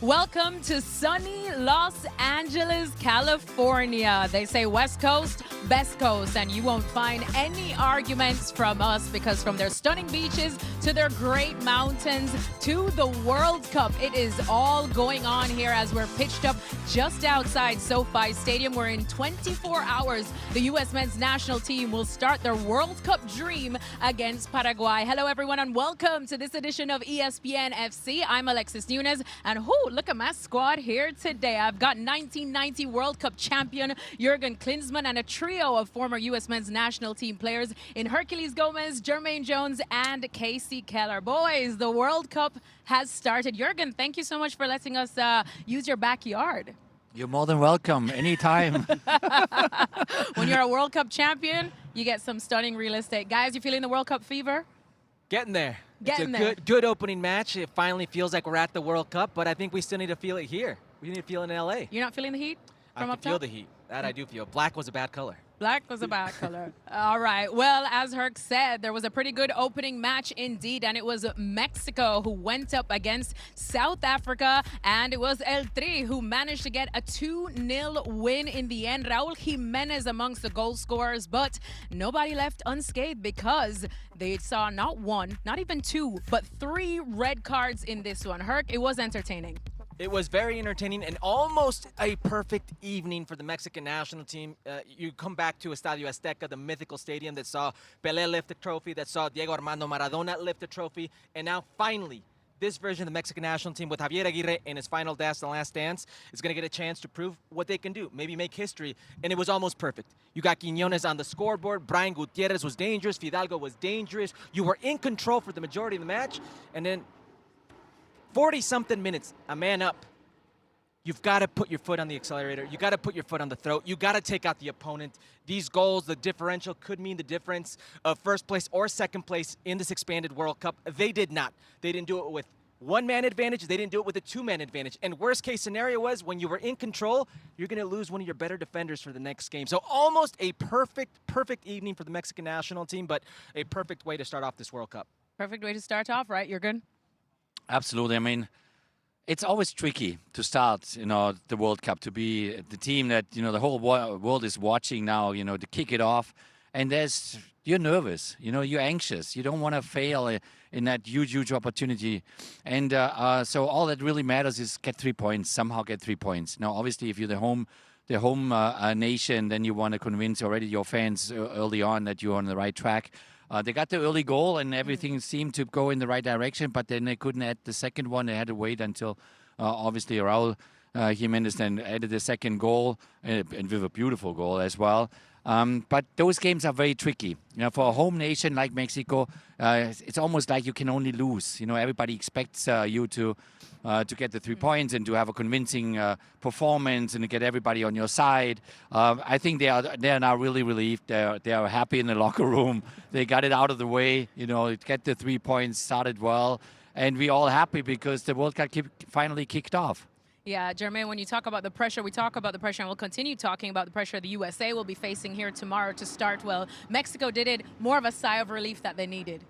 Welcome to sunny Los Angeles, California. They say West Coast, best coast, and you won't find any arguments from us because from their stunning beaches to their great mountains to the World Cup, it is all going on here as we're pitched up just outside SoFi Stadium, where in 24 hours, the U.S. men's national team will start their World Cup dream against Paraguay. Hello, everyone, and welcome to this edition of ESPN FC. I'm Alexis Nunes, and look at my squad here today. I've got 1990 World Cup champion Jurgen Klinsmann and a trio of former U.S. men's national team players in Herculez Gomez, Jermaine Jones, and Casey Keller. Boys, the World Cup has started. Jurgen, thank you so much for letting us use your backyard. You're more than welcome, anytime. When you're a World Cup champion, you get some stunning real estate. Guys, you feeling the World Cup fever? Getting there. It's a good opening match. It finally feels like we're at the World Cup, but I think we still need to feel it here. We need to feel it in L.A. You're not feeling the heat from I up can feel top? the heat. That I do feel. Black was a bad color. Black was a bad color. All right. Well, as Herc said, there was a pretty good opening match indeed, and it was Mexico who went up against South Africa, and it was El Tri who managed to get a 2-0 win in the end. Raul Jimenez amongst the goal scorers, but nobody left unscathed because they saw not one, not even two, but 3 red cards in this one. Herc, it was entertaining. It was very entertaining and almost a perfect evening for the Mexican national team. You come back to Estadio Azteca, the mythical stadium that saw Pelé lift the trophy, that saw Diego Armando Maradona lift the trophy, and now finally, this version of the Mexican national team with Javier Aguirre in his final dance, the last dance, is going to get a chance to prove what they can do, maybe make history, and it was almost perfect. You got Quiñones on the scoreboard, Brian Gutierrez was dangerous, Fidalgo was dangerous, you were in control for the majority of the match, and then 40-something minutes, a man up. You've got to put your foot on the accelerator. You got to put your foot on the throat. You got to take out the opponent. These goals, the differential, could mean the difference of first place or second place in this expanded World Cup. They did not. They didn't do it with one-man advantage. They didn't do it with a two-man advantage. And worst case scenario was when you were in control, you're going to lose one of your better defenders for the next game. So almost a perfect evening for the Mexican national team, but a perfect way to start off this World Cup. Perfect way to start off, right, Jurgen? Absolutely. I mean, it's always tricky to start, the World Cup, to be the team that, the whole world is watching now, to kick it off. And you're nervous, you're anxious. You don't want to fail in that huge opportunity. And so all that really matters is get 3 points, somehow get 3 points. Now, obviously, if you're the home nation, then you want to convince already your fans early on that you're on the right track. They got the early goal and everything seemed to go in the right direction, but then they couldn't add the second one. They had to wait until, obviously, Raul Jimenez then added the second goal, and with a beautiful goal as well. But those games are very tricky. For a home nation like Mexico, it's almost like you can only lose. Everybody expects you to get the 3 points and to have a convincing performance and to get everybody on your side. I think they are now really relieved. They are happy in the locker room. They got it out of the way. Get the 3 points, started well, and we're all happy because the World Cup finally kicked off. Yeah, Jermaine, when you talk about the pressure, we talk about the pressure, and we'll continue talking about the pressure the USA will be facing here tomorrow to start. Well, Mexico did it more of a sigh of relief that they needed.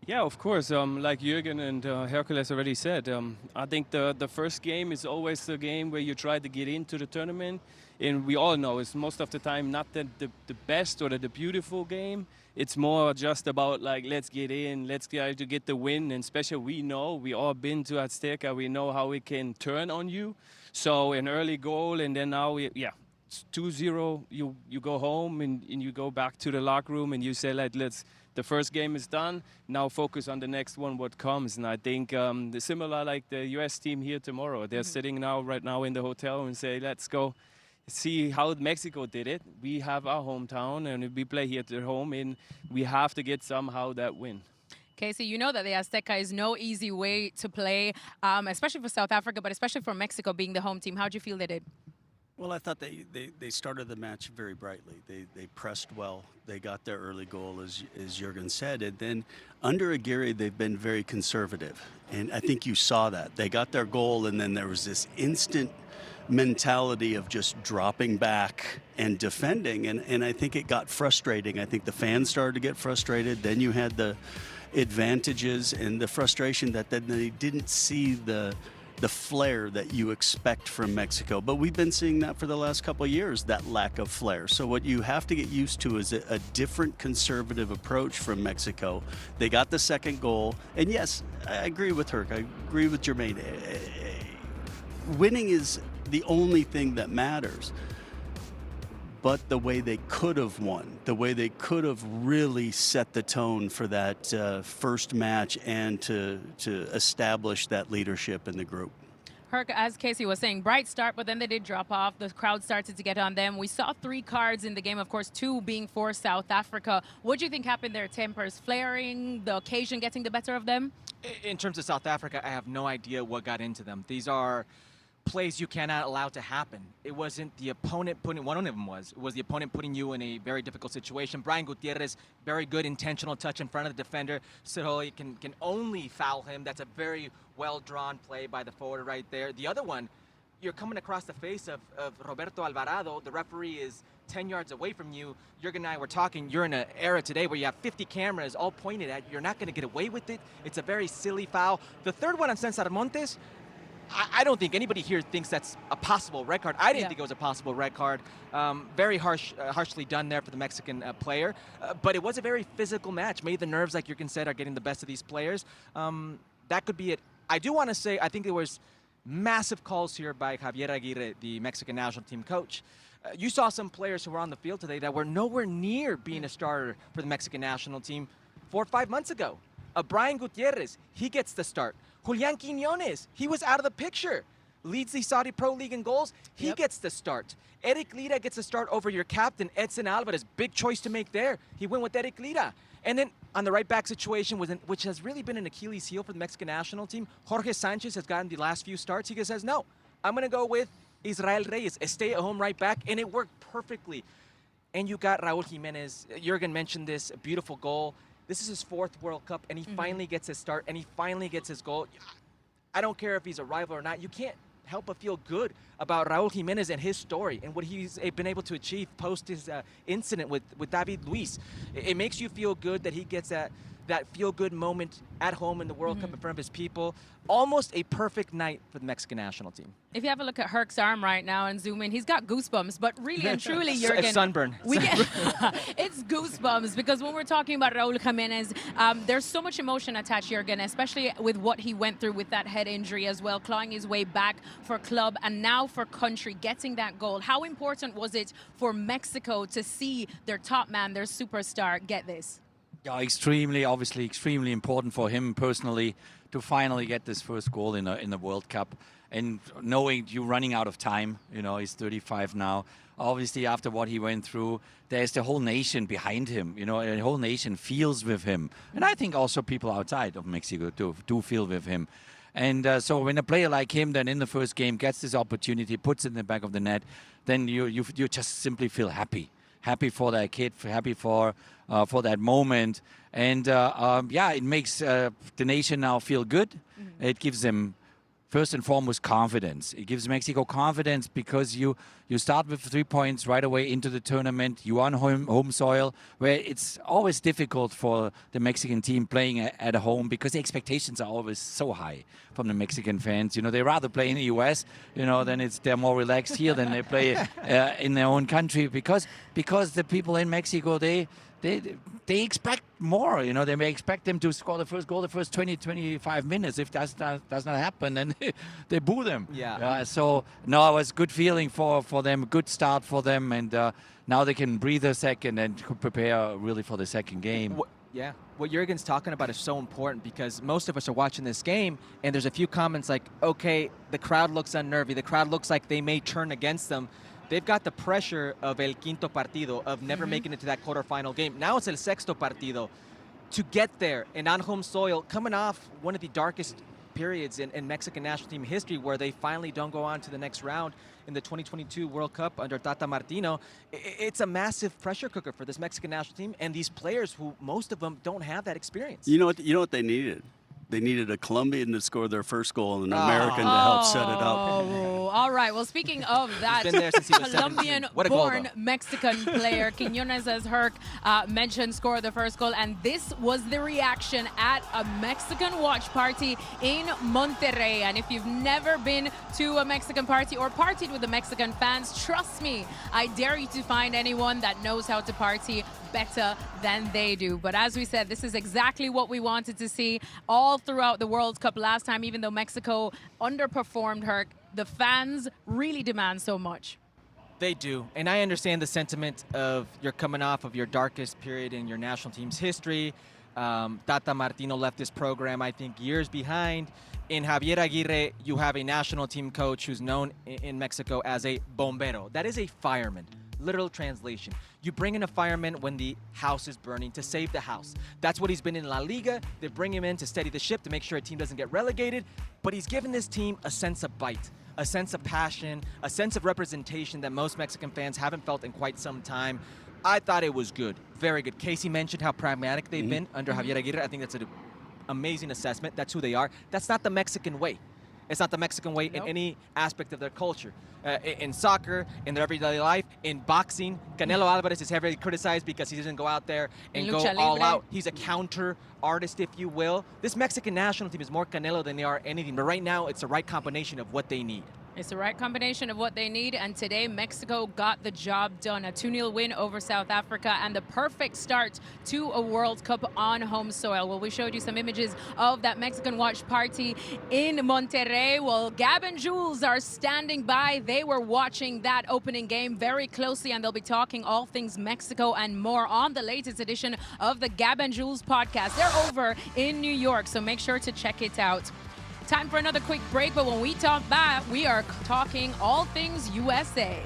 Yeah, of course. Like Jürgen and Hercules already said, I think the first game is always the game where you try to get into the tournament. And we all know it's most of the time not the best or the beautiful game. It's more just about, like, let's get in, let's try to get the win. And especially we all been to Azteca. We know how we can turn on you. So an early goal, and then now, it's 2-0. You go home and you go back to the locker room and you say, like, the first game is done. Now focus on the next one, what comes. And I think similar like the U.S. team here tomorrow. They're sitting right now in the hotel and say, let's go see how Mexico did it. We have our hometown and we play here at home, and we have to get somehow that win. Casey, you know that the Azteca is no easy way to play, especially for South Africa, but especially for Mexico being the home team. How did you feel they did? Well, I thought they started the match very brightly. They pressed well. They got their early goal, as Jurgen said. And then under Aguirre, they've been very conservative. And I think you saw that. They got their goal, and then there was this instant mentality of just dropping back and defending. And I think it got frustrating. I think the fans started to get frustrated. Then you had the advantages and the frustration that then they didn't see the the flair that you expect from Mexico. But we've been seeing that for the last couple of years, that lack of flair. So what you have to get used to is a different conservative approach from Mexico. They got the second goal. And yes, I agree with Herc. I agree with Jermaine. Winning is the only thing that matters. But the way they could have won, the way they could have really set the tone for that first match and to establish that leadership in the group. Herc, as Casey was saying, bright start, but then they did drop off. The crowd started to get on them. We saw 3 cards in the game, of course, 2 being for South Africa. What do you think happened there? Tempers flaring, the occasion getting the better of them? In terms of South Africa, I have no idea what got into them. These are plays you cannot allow to happen. It wasn't the opponent putting, one of them was, it was the opponent putting you in a very difficult situation. Brian Gutierrez, very good intentional touch in front of the defender. Siroli can only foul him. That's a very well-drawn play by the forward right there. The other one, you're coming across the face of Roberto Alvarado. The referee is 10 yards away from you. Jurgen and I were talking, you're in an era today where you have 50 cameras all pointed at you. You're not going to get away with it. It's a very silly foul. The third one on Cesar Montes, I don't think anybody here thinks that's a possible red card. I didn't think it was a possible red card. Very harshly done there for the Mexican player. But it was a very physical match. Maybe the nerves, like Jurgen said, are getting the best of these players. That could be it. I do want to say, I think there was massive calls here by Javier Aguirre, the Mexican national team coach. You saw some players who were on the field today that were nowhere near being a starter for the Mexican national team 4 or 5 months ago. Brian Gutierrez, he gets the start. Julian Quiñones, he was out of the picture. Leads the Saudi Pro League in goals. He gets the start. Eric Lira gets the start over your captain, Edson Alvarez. Big choice to make there. He went with Eric Lira. And then on the right back situation, which has really been an Achilles heel for the Mexican national team, Jorge Sanchez has gotten the last few starts. He just says, no, I'm going to go with Israel Reyes, a stay-at-home right back, and it worked perfectly. And you got Raul Jimenez. Jurgen mentioned this, a beautiful goal. This is his 4th World Cup, and he finally gets his start, and he finally gets his goal. I don't care if he's a rival or not. You can't help but feel good about Raul Jimenez and his story and what he's been able to achieve post his incident with David Luiz. It makes you feel good that he gets that feel-good moment at home in the World Cup in front of his people. Almost a perfect night for the Mexican national team. If you have a look at Herc's arm right now and zoom in, he's got goosebumps. But really and truly, Jurgen, it's sunburn. It's goosebumps because when we're talking about Raul Jimenez, there's so much emotion attached, Jurgen, especially with what he went through with that head injury as well, clawing his way back for club and now for country, getting that goal. How important was it for Mexico to see their top man, their superstar, get this? Yeah, obviously extremely important for him personally to finally get this first goal in the World Cup. And knowing you running out of time, he's 35 now. Obviously, after what he went through, there's the whole nation behind him. The whole nation feels with him. And I think also people outside of Mexico do feel with him. And so when a player like him then in the first game gets this opportunity, puts it in the back of the net, then you just simply feel happy. Happy for that kid, happy for that moment. And it makes the nation now feel good. It gives them, first and foremost, confidence. It gives Mexico confidence because you start with 3 points right away into the tournament. You are on home soil, where it's always difficult for the Mexican team playing at home because the expectations are always so high from the Mexican fans. They rather play in the U.S., then they're more relaxed here than they play in their own country because the people in Mexico, they expect more. They may expect them to score the first goal the first 20-25 minutes. If that does not happen, then they boo them. So no, it was a good feeling for them, a good start for them, and now they can breathe a second and prepare really for the second game. What Jurgen's talking about is so important because most of us are watching this game and there's a few comments like, okay, the crowd looks unnervy. The crowd looks like they may turn against them. They've got the pressure of el quinto partido, of never making it to that quarterfinal game. Now it's el sexto partido. To get there and on home soil, coming off one of the darkest periods in Mexican national team history where they finally don't go on to the next round in the 2022 World Cup under Tata Martino, it's a massive pressure cooker for this Mexican national team and these players who most of them don't have that experience. You know what they needed? They needed a Colombian to score their first goal and an American to help set it up. Oh, all right. Well, speaking of that, been there since he was 17. What a goal, Colombian-born though. Mexican player, Quiñones, as Herc mentioned, scored the first goal. And this was the reaction at a Mexican watch party in Monterrey. And if you've never been to a Mexican party or partied with the Mexican fans, trust me, I dare you to find anyone that knows how to party better than they do. But as we said, this is exactly what we wanted to see all throughout the World Cup last time. Even though Mexico underperformed, Herc, the fans really demand so much. They do. And I understand the sentiment of you're coming off of your darkest period in your national team's history. Tata Martino left this program, I think, years behind. In Javier Aguirre, you have a national team coach who's known in Mexico as a bombero. That is a fireman. Literal translation. You bring in a fireman when the house is burning to save the house. That's what he's been in La Liga. They bring him in to steady the ship, to make sure a team doesn't get relegated. But he's given this team a sense of bite, a sense of passion, a sense of representation that most Mexican fans haven't felt in quite some time. I thought it was good, very good. Casey mentioned how pragmatic they've been under Javier Aguirre. I think that's an amazing assessment. That's who they are. That's not the Mexican way. It's not the Mexican way in any aspect of their culture. In soccer, in their everyday life, in boxing, Canelo Alvarez is heavily criticized because he doesn't go out there and go all out. He's a counter artist, if you will. This Mexican national team is more Canelo than they are anything. But right now, it's the right combination of what they need. It's the right combination of what they need, and today Mexico got the job done. A 2-0 win over South Africa and the perfect start to a World Cup on home soil. Well, we showed you some images of that Mexican watch party in Monterrey. Well, Gab and Jules are standing by. They were watching that opening game very closely, and they'll be talking all things Mexico and more on the latest edition of the Gab and Jules podcast. They're over in New York, so make sure to check it out. Time for another quick break, but when we talk back, we are talking all things USA.